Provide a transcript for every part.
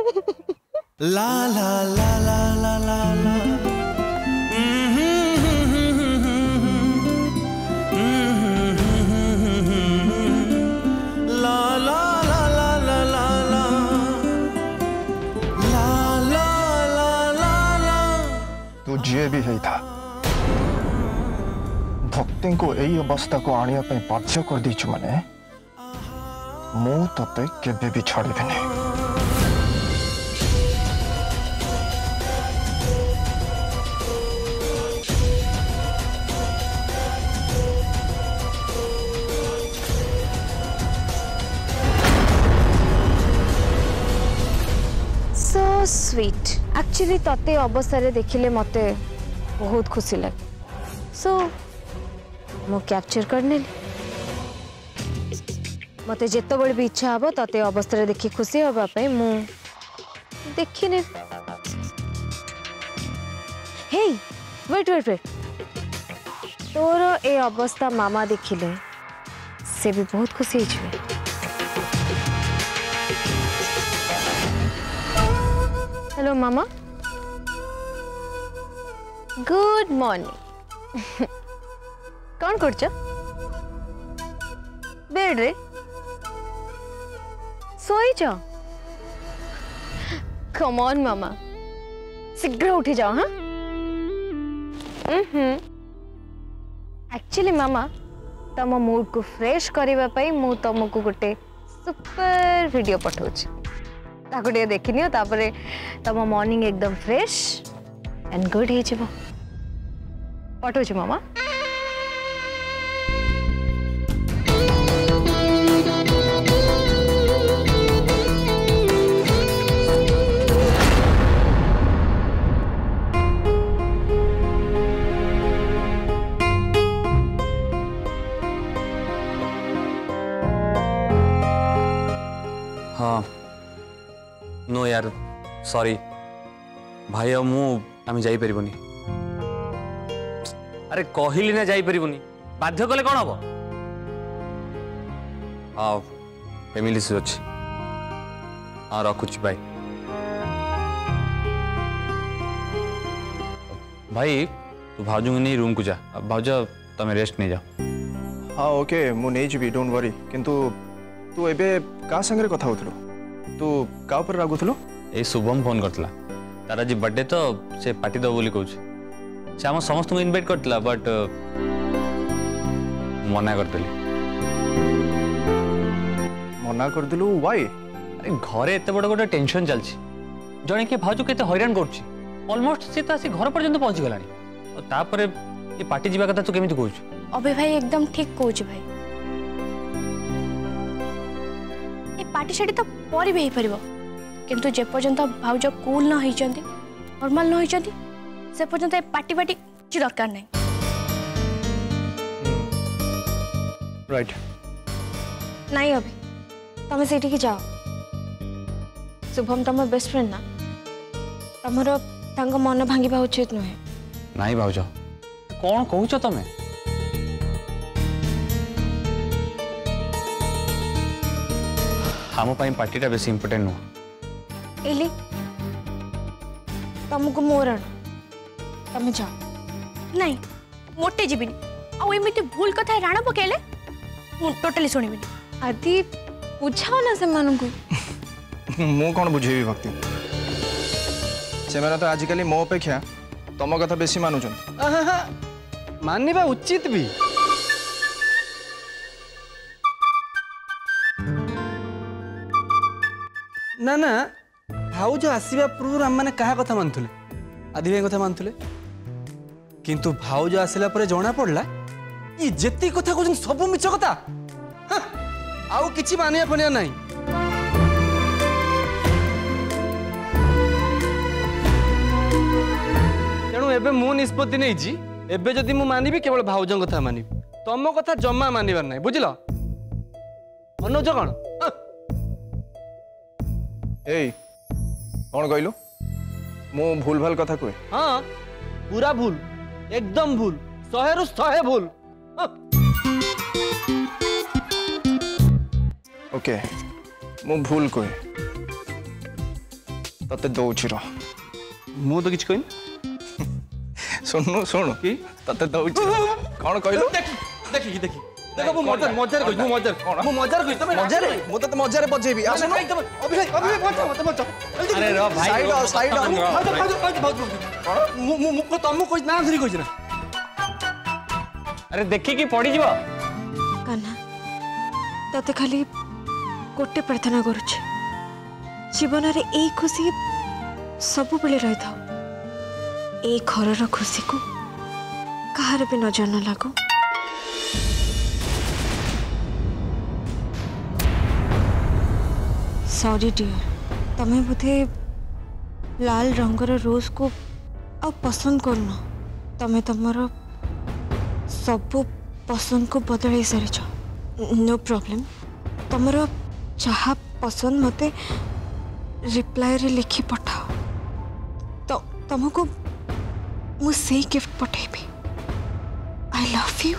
ला ला ला ला ला ला ला तू जी भी है था भक्ति को यही अवस्था को आने बाध्य कर दीचु माने मु तते केबे भी छाड़बेनी। सो स्वीट एक्चुअली तते अवस्था रे देखिले मते बहुत खुशी लगे सो मु कैप्चर करने मते जेतो बड़ भी इच्छा हबो तते अवस्था रे देखि खुशी होबा पे मु देखिने। हे वेट वेट वेट तोर ए अवस्था मामा देखिले से भी बहुत खुशी हिजबे। हेलो मामा गुड मॉर्निंग कौन करछ बेड रे सोई जा कम ऑन मामा शीघ्र उठी जाओ। हाँ एक्चुअली मामा तम मूड को फ्रेश करबा पई मु तुमको गोटे सुपर वीडियो पठाउछ ताको टे देखिनियो तापरे तम मॉर्निंग एकदम फ्रेश एंड गुड हे जेबो पठाउछ मामा। हाँ नो यार सॉरी भाई मु आम जाई परिबनी। अरे कहली ना जाई परिबनी बाध्य कले कौन हम। हाँ फैमिली से अच्छी हाँ रखुच भाई। भाई तू भाउज नहीं रूम को जा भाउज तुम रेस्ट नहीं जाओ। हाँ ओके मु नहीं जी डोंट वरी किंतु तू एबे का संगे कथा होतलो तू का ऊपर रागुथलो। ए शुभम फोन करतला तार आज बर्थडे तो से पार्टी दो बोली कहूछ से हम समस्त को इनवाइट करतला बट मना करतली। मना कर दिलु व्हाई। अरे घरे एते बड़ गोटे टेंशन चलछि जणे के भाउज केते हैरान करछि ऑलमोस्ट से तासी घर पर्यंत पहुंची गलानी और तापरे ये पार्टी जीवा कथा तू केमिति कहूछ। अबे भाई एकदम ठीक कहूछ भाई पार्टी शाड़ी तो पर भी हो किंतु जे पर्यंत भाउज कूल न होइचंती नॉर्मल न होइचंती से पर्यंत पार्टी पार्टी कुछ दरकार नहीं। राइट नहीं अभी तुम सेठी की जाओ शुभम तुम बेस्ट फ्रेंड ना तुमर तांको मन भांगिबा उचित नुहे। नहीं भाउज कौन कहूछ तमे हम पार्टी बेस इंपोर्टेंट नुह एली तुमको मोर आण तुम जाओ। नहीं मोटे जीविनी आउ एमती भूल कथा राण पकेले मु टोटली सुनिबिनी। आदि बुझाओ ना से मानन को मु कौन बुझेबी भक्ति से माने तो आजिकली मो अपेक्षा तुम कथा बेसी मानुछन मानिबा उचित भी। ना ना भाउज आसवा पूर्व आम मैंने क्या कथा मानुले आदि भाई कथा मानुले किंतु भाउज आसला पर जना पड़ला ये जेती कथा कहते सब मिछ कथा। आउ किछि मानिया फनिया नहीं। तेणु एबे मु निष्पत्ति नहीं जी एबे जदि मु मानिबी केवल भाउजन कथा मानिबी तुम कथा जम्मा मानिबार नहीं बुझल अनुज कौन। ए कौन कहलु मु भूल भाल कथा कहे। हाँ पूरा भूल एकदम भूल 100 रु 100 भूल। ओके मु भूल कहे तते दौची रह मु तो किसी कहनी सुनु सुन कि तते दौची कौन कहलु देखी देखी देखो मु मजार मजार कहि मु मजार कहि तमे मजारे मु तते मजारे बजेबी आसुन अभी मत मत अरे रो भाई साइड मु तुम कहि ना धरी कहि ना अरे देखी कि पड़ी जीव कान्हा तते खाली गोटे प्रार्थना करुचे जीवन रे ए खुशी सब बेले रही था ए घर खुशी को कहार भी नजर न लागो सॉरी डियर तमें बोधे लाल रंगर रोज को आ पसंद करना तमें तुमर सब पसंद को बदल सारी नो प्रॉब्लम तुमर जहाँ पसंद मते रिप्लाई रे लिखि पठाओ तो तुमको मु से गिफ्ट पठेबी आई लव यू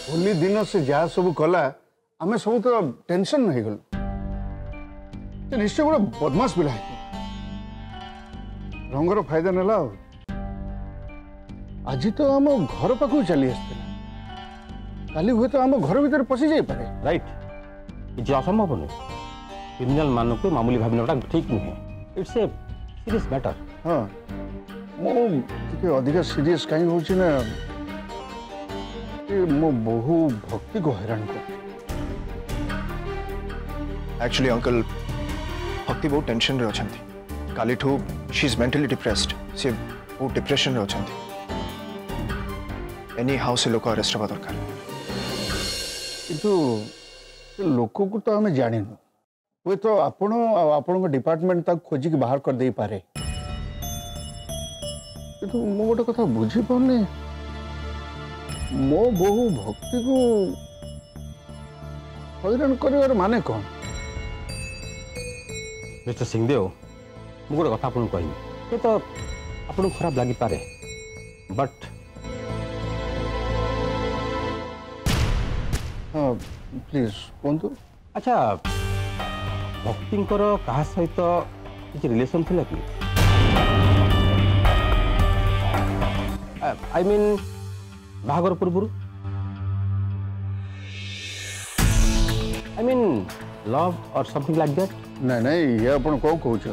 होली दिन से जहाँ सब कला आम सब तो टेंशन नहीं गलु निश्चय गोटे बदमाश पिला रंगर फायदा नेला आज तो आम घर पाख चली आसला काली हुए तो आम घर भीतर पशि जाई पारे राइट किसी असंभव नुहे क्रिमिनाल मान को मामूली भावना ठीक नुहे इट्स ए सीरियस मैटर हाँ मुझे अधिक सीरियस कहीं होची ना मो बहु भक्ति को हैरान कर एक्चुअली अंकल भक्ति बहुत टेंशन रे अछंती काली ठू शी इज मेंटली डिप्रेस्ड से बहुत डिप्रेशन रे अछंती एनी हाउस लोक अरेस्ट हवा दरकार किंतु लोक को तो हमें जानिनु वे तो आपण डिपार्टमेंट तक खोजिक बाहर कर दे पारे किंतु मो गोटे कथा बुझी पाने मो बहु भक्ति को हैरान कर माने कौन मिस्टर सिंहदेव मु गोटे कथा आपको कहमी ये तो आपको खराब लगी पारे बट हाँ प्लीज कहतु अच्छा भक्तिंकर कहा सहित किसी रिलेशन थिला कि आई मीन बाहागर पूर्व आई मीन लव और समथिंग लाइक दैट नहीं नहीं ये अपन कौन कहते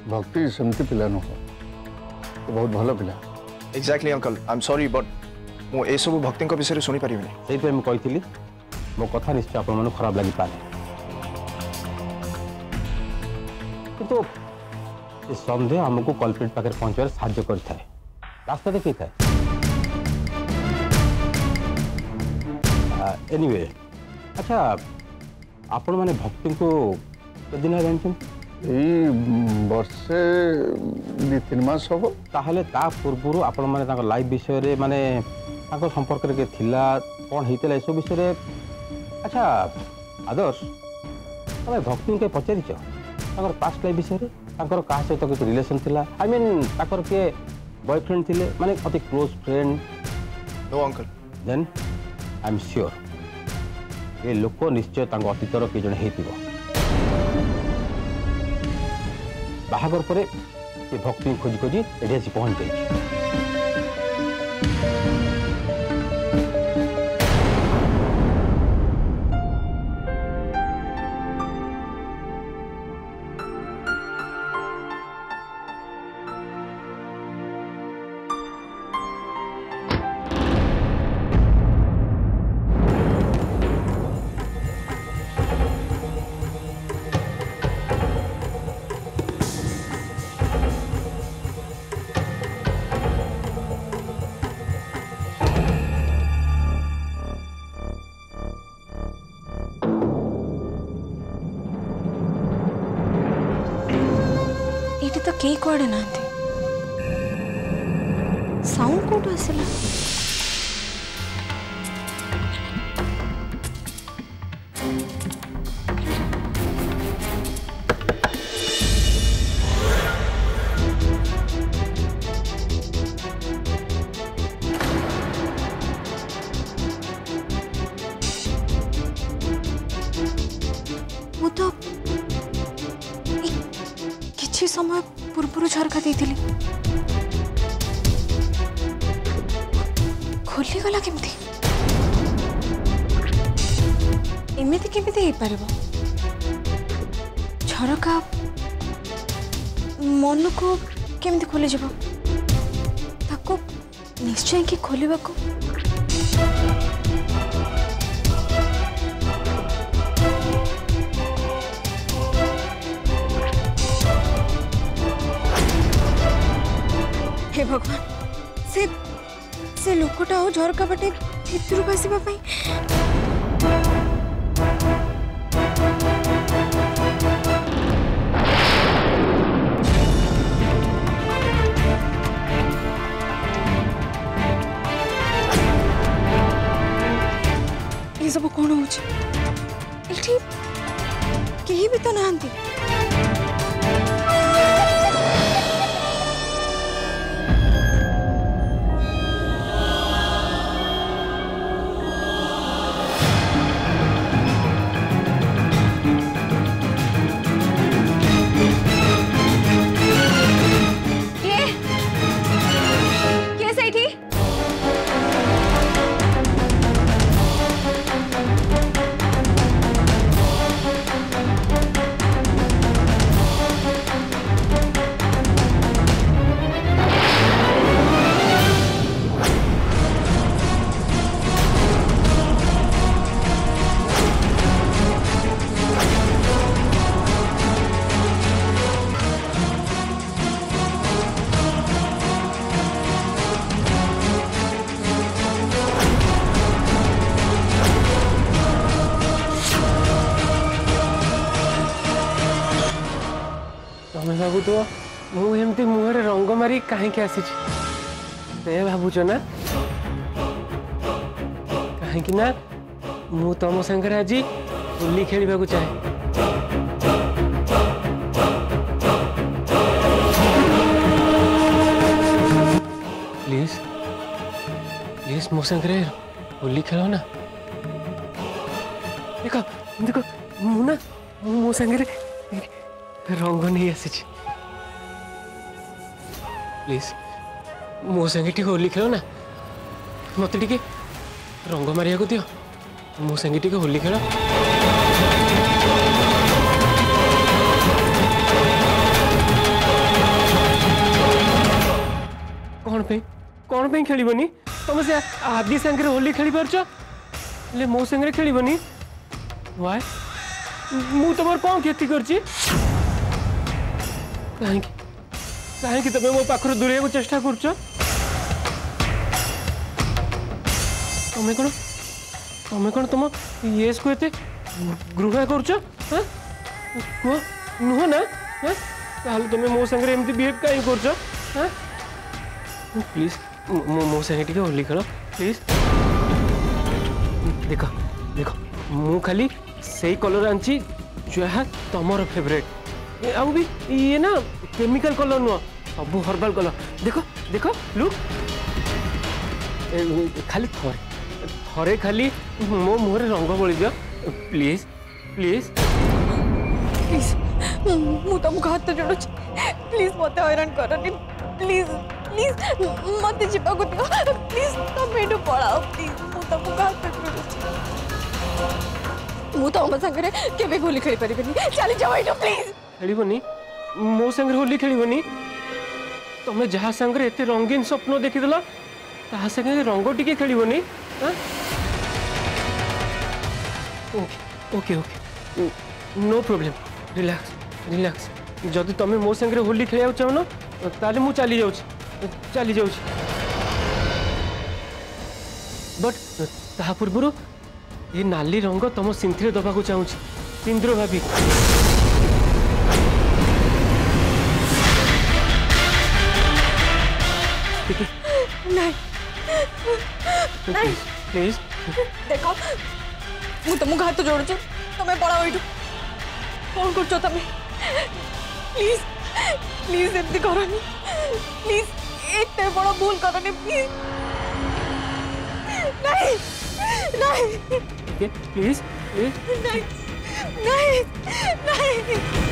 भक्ति सेमती पिला नुह तो बहुत भल पिला exactly uncle I am sorry but मो ए सब भक्ति विषय सुनी पारिबिनी से कही मो कथा निश्चय आप खराब लगी पारे किंतु सन्देह आमको कल्प्रिट पाखे पहुंचार साहाय्य करता है रास्ता देखी था एनीवे अच्छा आपण माने भक्ति को दिन यही वर्षे 2-3 मास हम ताहले ता पूर्व आपण माने ताको लाइफ विषय रे माने ताको संपर्क रे थिला कोन हेतला एसो विषय रे अच्छा आदर्श तमे भक्ति के पचारिछ ताकर पास्ट लाइफ विषय रे ताकर कहा सहित किसी रिलेशन थिला आई मीन ताकर के बॉयफ्रेंड थिले माने अति close friend no uncle then I am sure ये लोक निश्चय तांको अतीतर के जने हेतिबो बाहागर परे ये भक्ति खोजी खोजी एठी आसी पहुंच जाई तो कई कड़े ना साउंड कौट आसला मु तो किछि समय पूर्व झरका देइथिली खोली गला केमती एमिति केमिति हे परबो झरका मन को केमती खोली जब ताको निश्चय कि खोलिबा को हे भगवान से लोकटा हो झरका बाटे भितर को आसीबा पई ये सब कौन हो कहीं भी तो नहांती भागु तो मुझे मुहर रंग मारी कहीं आसी भावुच ना कहीं ना मु तुम सागर आज होली खेलने को चाहे प्लीज प्लीज मो सागर होली खेल ना देख देख मुना मो सागर रंग नहीं आसी प्लीज मो संगे होली खेल ना मत टे रंग मारिया को दियो मो संगे होली खेल कौन पे खेलनी तुम से आदि संगे होली खेली पार्छ ले मो संगे खेलनी वाय मु तुम कौन क्षति करछि कहीं तुम मो पाखर दूरिया को चेष्टा कर तुम कौन तुम येस को एते घृणा कर नुह ना तुम मो संगे एमती बिहेव कहीं कर प्लीज मो संगे होली खेल प्लीज देख देख मु खाली से कलर आनी जहाँ तुम फेवरेट आउ भी ये ना केमिकल कलर नुह सब हर्बाल कलर देख देख लुक खाली थरे थरे खाली मो मुहर रंग बोली दियो प्लीज प्लीज प्लीज मु तुमको हाथ जोड़ प्लीज मत हैरान करनी प्लीज प्लीज मत जीवा को दियो प्लीज तुम एठू पळाओ प्लीज मु तुमको हाथ जोड़ मु तुम संगे केबे होली खेली परिबेनी चली जाओ एठू प्लीज खेलबनी मो संगे होली खेलबनी तुम जहाँ संगे एते रंगीन स्वप्न देखीदेल ता संगे रंग टिके खेलबनी okay okay no problem relax relax जदि तुम मो संगे होली खेलिया चाहन ताले मु चली जाऊँ बट ता पूर्व ये नाली रंग तुम सिंथी दबा को चाहूँ सिंदूर भाभी नहीं प्लीज देखो मु तुमको हाथ जोड़ तुम्हें पड़ा ये कौन कर तुम प्लीज प्लीज एमती करनी प्लीज एते बड़ा भूल करनी प्लीज नहीं नहीं प्लीज नहीं नहीं नहीं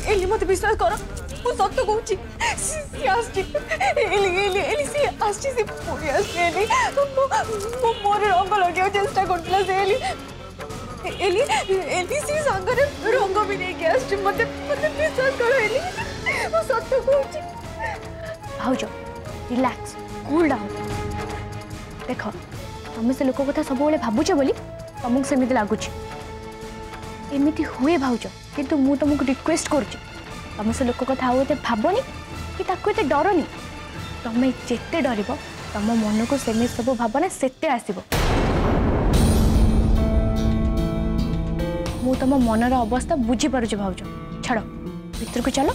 एली मत विश्वास कर मु सत्य कहूँ मोर रंग लगे चेष्टा करला से एली सी सांगरे रंग भी नहीं आस मत विश्वास कर एली मु सत्य कहूँ भाउज रिलैक्स कूल डाउन देख तुम से लोक कथा सब भावुच बोली तुमको सेमती लगुच एमती हुए भाउज किंतु मु तुमको रिक्वेस्ट करुच्ची तुम से लोक कथा आते भावनी कि ताको एते डरनी तुम जिते डर तुम मन को सेमती सब भावना सेते आसब मु तुम मनर अवस्था बुझीपारुच भाउज छाड़ भीतर को चलो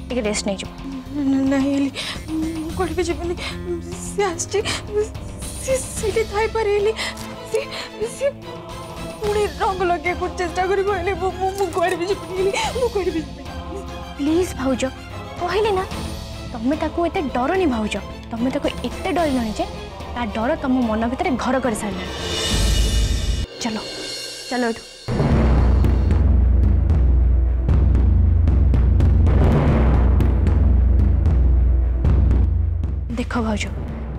टे रेस्ट नहीं जाओ नहीं एली कोठी भी जीवनी से आस्ती सीधे थाई पर एली से पुणी रंग लगे को चेष्टा करी कहले मु कोठी भी जीवनी मु कोठी भी प्लीज भाउज कहले ना तुम ताको एते डरनी भाउज तुम ताको एते डरनी जे ता डर तुम मन भीतर घर कर सारा चलो चलो एठू देख भाउज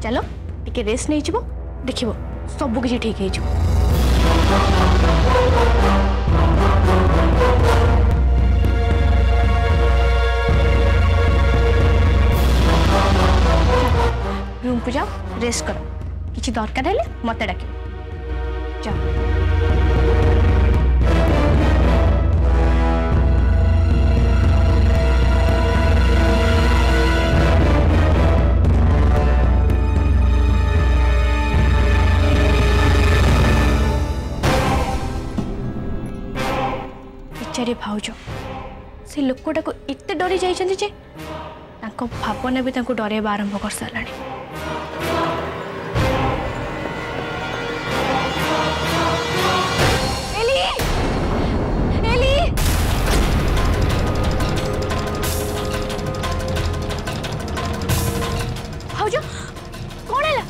चलो टिके रेस्ट नहीं जीवो देखिबो सब किछि ठीक है रूम को जाओ रेस्ट करो किछि दरकार हेले मते डाके जाओ बेचारे भाउज से लोकटा को एते डरी जाइछन्ति जे ताको भावना भी ताको डरेबा आरंभ कर साराणी भाउज कौन है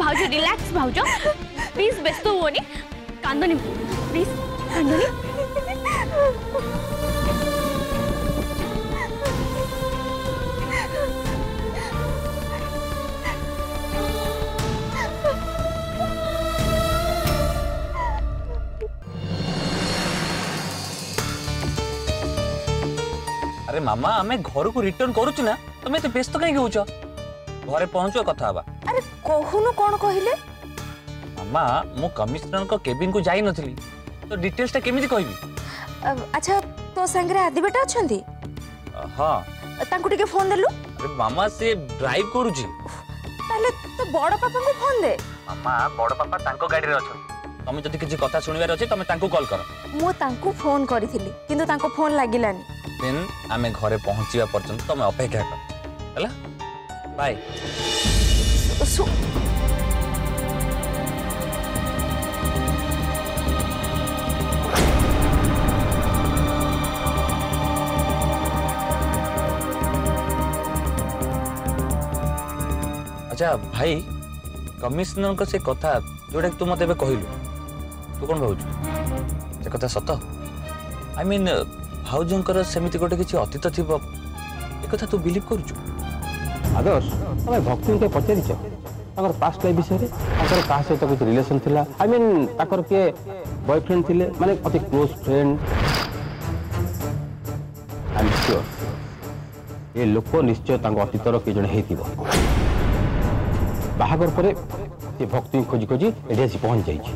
भाउज रिलैक्स भाउज प्लीज व्यस्त हुओनी कांदनी प्लीज कांदनी अरे मामा आमे घर को रिटर्न करूछु ना तुम एते व्यस्त कहीं होछ घरे पहुंचो कथा हबा अरे कहूनु कौन कहले मामा मु कमिश्नर को केबिन को जाई नथली तो डिटेल्स ता केमिति कहबी अच्छा तो संगरे आदि बेटा अछंती हाँ तांको टिके फोन देलु अरे मामा से ड्राइव करूची ताले तो बड़ पापा को फोन दे मामा बड़ पापा तांको गाड़ी रे अछन तमे जदी किछि कथा सुनिबार अछि तमे तांको कॉल करो मो तांको फोन करिथिली किंतु तांको फोन लागिलानी देन आमे घरे पहुंचीबा पर्यंत तमे अपेक्षा कर हला बाय अच्छा भाई कमिश्नर को से कथा जोड़ा तू मत कहलु तू कौन भावु से कथा सत आई मीन भाउजंकर सेमिति गोटे किछि अतीत थिबो ए कथा तू बिलीव करूछु आदर्श तमे भक्ति के पचारिछ ताकर पास्ट लाइफ विषय रे ताकर का सहित कुछ रिलेशन थिला आई मीन ताकर के बॉयफ्रेंड थिले माने अति close friend I am sure ये लोक निश्चय तांको अतीतर के जण हेतिबो बाहागर पर से भक्ति खोजी खोजी एठी आसी पहुंच जाइछि